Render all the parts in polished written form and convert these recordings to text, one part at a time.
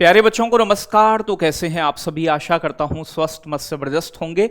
प्यारे बच्चों को नमस्कार। तो कैसे हैं आप सभी? आशा करता हूं स्वस्थ मस्त जबरदस्त होंगे।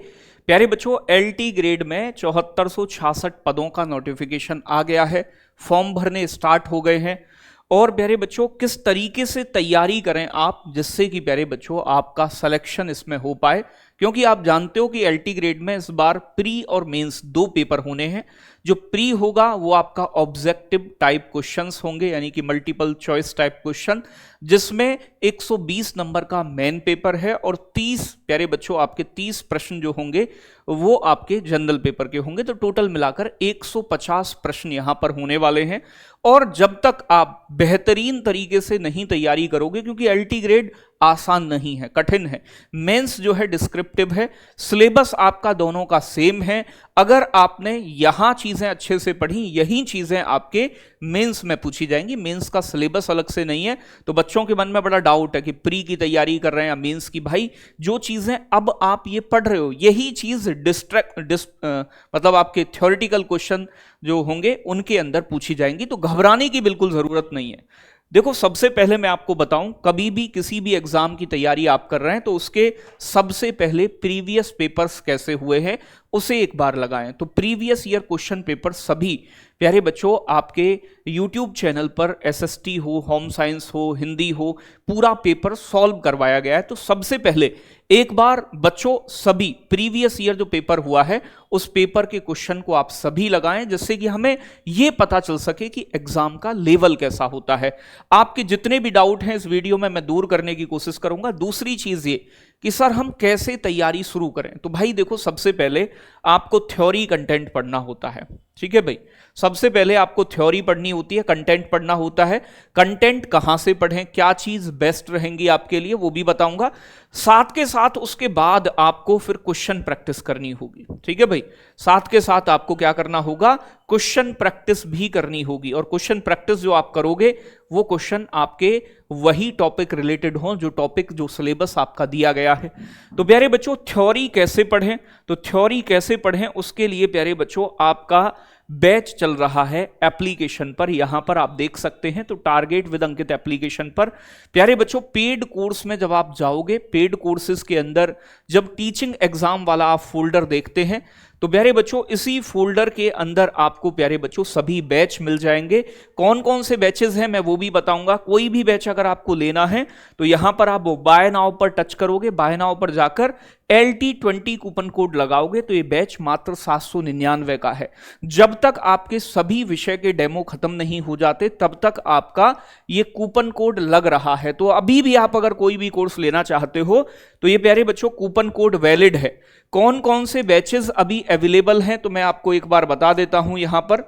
प्यारे बच्चों, एलटी ग्रेड में 7466 पदों का नोटिफिकेशन आ गया है। फॉर्म भरने स्टार्ट हो गए हैं। और प्यारे बच्चों, किस तरीके से तैयारी करें आप, जिससे कि प्यारे बच्चों आपका सिलेक्शन इसमें हो पाए। क्योंकि आप जानते हो कि एलटी ग्रेड में इस बार प्री और मेंस दो पेपर होने हैं। जो प्री होगा वो आपका ऑब्जेक्टिव टाइप क्वेश्चंस होंगे, यानी कि मल्टीपल चॉइस टाइप क्वेश्चन, जिसमें 120 नंबर का मेन पेपर है और 30 प्यारे बच्चों आपके 30 प्रश्न जो होंगे वो आपके जनरल पेपर के होंगे। तो टोटल मिलाकर 150 प्रश्न यहां पर होने वाले हैं। और जब तक आप बेहतरीन तरीके से नहीं तैयारी करोगे, क्योंकि एलटी ग्रेड आसान नहीं है, कठिन है। मेंस जो है डिस्क्रिप्टिव है। सिलेबस आपका दोनों का सेम है। अगर आपने यहां चीजें अच्छे से पढ़ी, यही चीजें आपके मेंस में पूछी जाएंगी। मेंस का सिलेबस अलग से नहीं है। तो बच्चों के मन में बड़ा डाउट है कि प्री की तैयारी कर रहे हैं या मेंस की। भाई, जो चीजें अब आप ये पढ़ रहे हो, यही चीज मतलब आपके थ्योरेटिकल क्वेश्चन जो होंगे उनके अंदर पूछी जाएंगी। तो घबराने की बिल्कुल जरूरत नहीं है। देखो, सबसे पहले मैं आपको बताऊं, कभी भी किसी भी एग्जाम की तैयारी आप कर रहे हैं तो उसके सबसे पहले प्रीवियस पेपर्स कैसे हुए हैं उसे एक बार लगाएं। तो प्रीवियस ईयर क्वेश्चन पेपर सभी प्यारे बच्चों आपके YouTube चैनल पर एसएसटी हो, होम साइंस हो, हिंदी हो, पूरा पेपर सॉल्व करवाया गया है। तो सबसे पहले एक बार बच्चों सभी प्रीवियस ईयर जो पेपर हुआ है उस पेपर के क्वेश्चन को आप सभी लगाएं, जिससे कि हमें यह पता चल सके कि एग्जाम का लेवल कैसा होता है। आपके जितने भी डाउट हैं इस वीडियो में मैं दूर करने की कोशिश करूंगा। दूसरी चीज ये कि सर हम कैसे तैयारी शुरू करें। तो भाई देखो, सबसे पहले आपको थ्योरी कंटेंट पढ़ना होता है। ठीक है भाई, सबसे पहले आपको थ्योरी पढ़नी होती है, कंटेंट पढ़ना होता है। कंटेंट कहां से पढ़ें, क्या चीज बेस्ट रहेंगी आपके लिए, वो भी बताऊंगा। साथ के साथ उसके बाद आपको फिर क्वेश्चन प्रैक्टिस करनी होगी। ठीक है भाई, साथ के साथ आपको क्या करना होगा, क्वेश्चन प्रैक्टिस भी करनी होगी। और क्वेश्चन प्रैक्टिस जो आप करोगे वो क्वेश्चन आपके वही टॉपिक रिलेटेड हो जो टॉपिक जो सिलेबस आपका दिया गया है। तो प्यारे बच्चों, थ्योरी कैसे पढ़ें, तो थ्योरी कैसे पढ़ें उसके लिए प्यारे बच्चों आपका बैच चल रहा है एप्लीकेशन पर। यहां पर आप देख सकते हैं। तो टारगेट विद अंकित एप्लीकेशन पर प्यारे बच्चों पेड कोर्स में जब आप जाओगे, पेड कोर्सेज के अंदर जब टीचिंग एग्जाम वाला आप फोल्डर देखते हैं, तो प्यारे बच्चों इसी फोल्डर के अंदर आपको प्यारे बच्चों सभी बैच मिल जाएंगे। कौन कौन से बैचेस हैं मैं वो भी बताऊंगा। कोई भी बैच अगर आपको लेना है तो यहां पर आप बाय नाउ पर टच करोगे, बाय नाउ पर जाकर LT20 कूपन कोड लगाओगे तो ये बैच मात्र 799 का है। जब तक आपके सभी विषय के डेमो खत्म नहीं हो जाते तब तक आपका ये कूपन कोड लग रहा है। तो अभी भी आप अगर कोई भी कोर्स लेना चाहते हो तो ये प्यारे बच्चों कूपन कोड वैलिड है। कौन कौन से बैचेस अभी अवेलेबल हैं तो मैं आपको एक बार बता देता हूं यहां पर,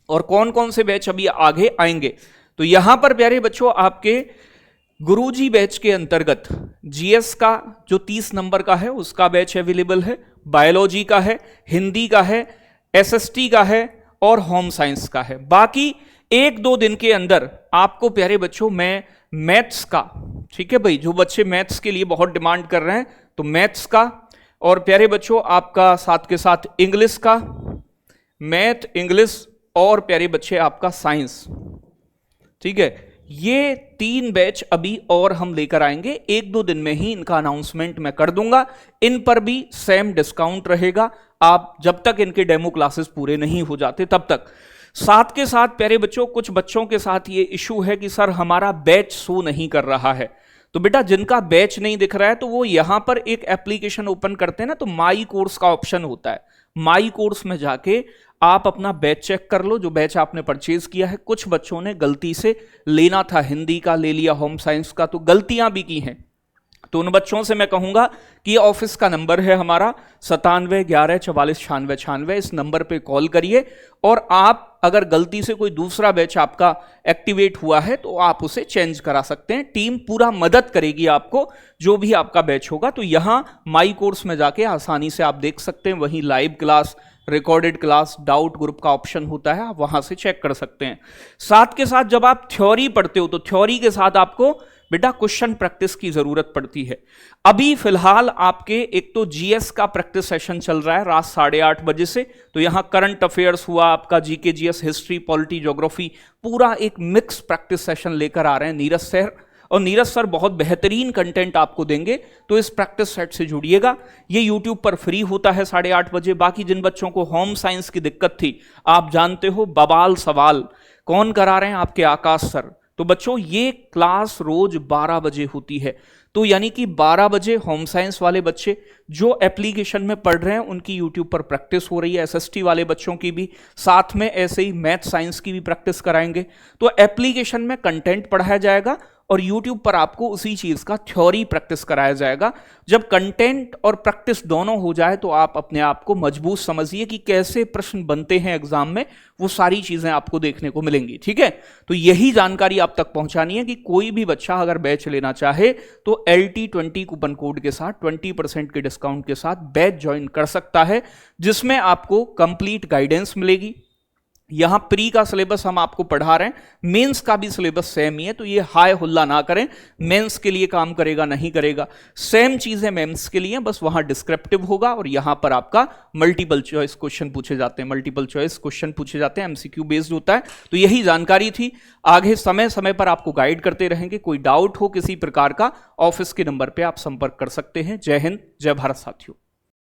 और कौन कौन से बैच अभी आगे आएंगे। तो यहां पर प्यारे बच्चों आपके गुरुजी बैच के अंतर्गत जीएस का जो 30 नंबर का है उसका बैच अवेलेबल है, बायोलॉजी का है, हिंदी का है, एसएसटी का है और होम साइंस का है। बाकी एक दो दिन के अंदर आपको प्यारे बच्चों मैं मैथ्स का, ठीक है भाई, जो बच्चे मैथ्स के लिए बहुत डिमांड कर रहे हैं तो मैथ्स का, और प्यारे बच्चों आपका साथ के साथ इंग्लिश का, मैथ, इंग्लिश और प्यारे बच्चे आपका साइंस। ठीक है, ये 3 बैच अभी और हम लेकर आएंगे। एक दो दिन में ही इनका अनाउंसमेंट मैं कर दूंगा। इन पर भी सेम डिस्काउंट रहेगा, आप जब तक इनके डेमो क्लासेस पूरे नहीं हो जाते तब तक। साथ के साथ प्यारे बच्चों कुछ बच्चों के साथ ये इशू है कि सर हमारा बैच शो नहीं कर रहा है। तो बेटा जिनका बैच नहीं दिख रहा है तो वो यहां पर एक एप्लीकेशन ओपन करते हैं ना, तो माई कोर्स का ऑप्शन होता है। माई कोर्स में जाके आप अपना बैच चेक कर लो, जो बैच आपने परचेज किया है। कुछ बच्चों ने गलती से लेना था हिंदी का ले लिया, होम साइंस का, तो गलतियां भी की हैं। तो उन बच्चों से मैं कहूंगा कि ऑफिस का नंबर है हमारा 9711449696, इस नंबर पे कॉल करिए। और आप अगर गलती से कोई दूसरा बैच आपका एक्टिवेट हुआ है तो आप उसे चेंज करा सकते हैं। टीम पूरा मदद करेगी आपको, जो भी आपका बैच होगा। तो यहां माई कोर्स में जाके आसानी से आप देख सकते हैं। वहीं live class, recorded class, doubt group का ऑप्शन होता है, आप वहां से चेक कर सकते हैं। साथ के साथ जब आप थ्योरी पढ़ते हो तो थ्योरी के साथ आपको बेटा क्वेश्चन प्रैक्टिस की जरूरत पड़ती है। अभी फिलहाल आपके एक तो जीएस का प्रैक्टिस सेशन चल रहा है रात 8:30 बजे से। तो यहां करंट अफेयर्स हुआ, आपका GK, GS, history, polity, geography, पूरा एक मिक्स प्रैक्टिस सेशन लेकर आ रहे हैं नीरज सर। और नीरज सर बहुत बेहतरीन कंटेंट आपको देंगे, तो इस प्रैक्टिस सेट से जुड़िएगा। ये यूट्यूब पर फ्री होता है 8:30 बजे। बाकी जिन बच्चों को होम साइंस की दिक्कत थी, आप जानते हो बवाल सवाल कौन करा रहे हैं, आपके आकाश सर। तो बच्चों ये क्लास रोज 12 बजे होती है, तो यानी कि 12 बजे होम साइंस वाले बच्चे जो एप्लीकेशन में पढ़ रहे हैं उनकी यूट्यूब पर प्रैक्टिस हो रही है, एसएसटी वाले बच्चों की भी, साथ में ऐसे ही मैथ साइंस की भी प्रैक्टिस कराएंगे। तो एप्लीकेशन में कंटेंट पढ़ाया जाएगा और यूट्यूब पर आपको उसी चीज का थ्योरी प्रैक्टिस कराया जाएगा। जब कंटेंट और प्रैक्टिस दोनों हो जाए तो आप अपने आप को मजबूत समझिए कि कैसे प्रश्न बनते हैं एग्जाम में, वो सारी चीजें आपको देखने को मिलेंगी। ठीक है, तो यही जानकारी आप तक पहुंचानी है कि कोई भी बच्चा अगर बैच लेना चाहे तो LT20 कूपन कोड के साथ 20% के डिस्काउंट के साथ बैच ज्वाइन कर सकता है, जिसमें आपको कंप्लीट गाइडेंस मिलेगी। यहां प्री का सिलेबस हम आपको पढ़ा रहे हैं, मेंस का भी सिलेबस सेम ही है, तो ये हाय हुल्ला ना करें, मेंस के लिए काम करेगा नहीं करेगा, सेम चीजें मेंस के लिए, बस वहां डिस्क्रिप्टिव होगा और यहां पर आपका मल्टीपल चॉइस क्वेश्चन पूछे जाते हैं, मल्टीपल चॉइस क्वेश्चन पूछे जाते हैं, MCQ बेस्ड होता है। तो यही जानकारी थी, आगे समय समय पर आपको गाइड करते रहेंगे। कोई डाउट हो किसी प्रकार का, ऑफिस के नंबर पर आप संपर्क कर सकते हैं। जय हिंद, जय भारत साथियों।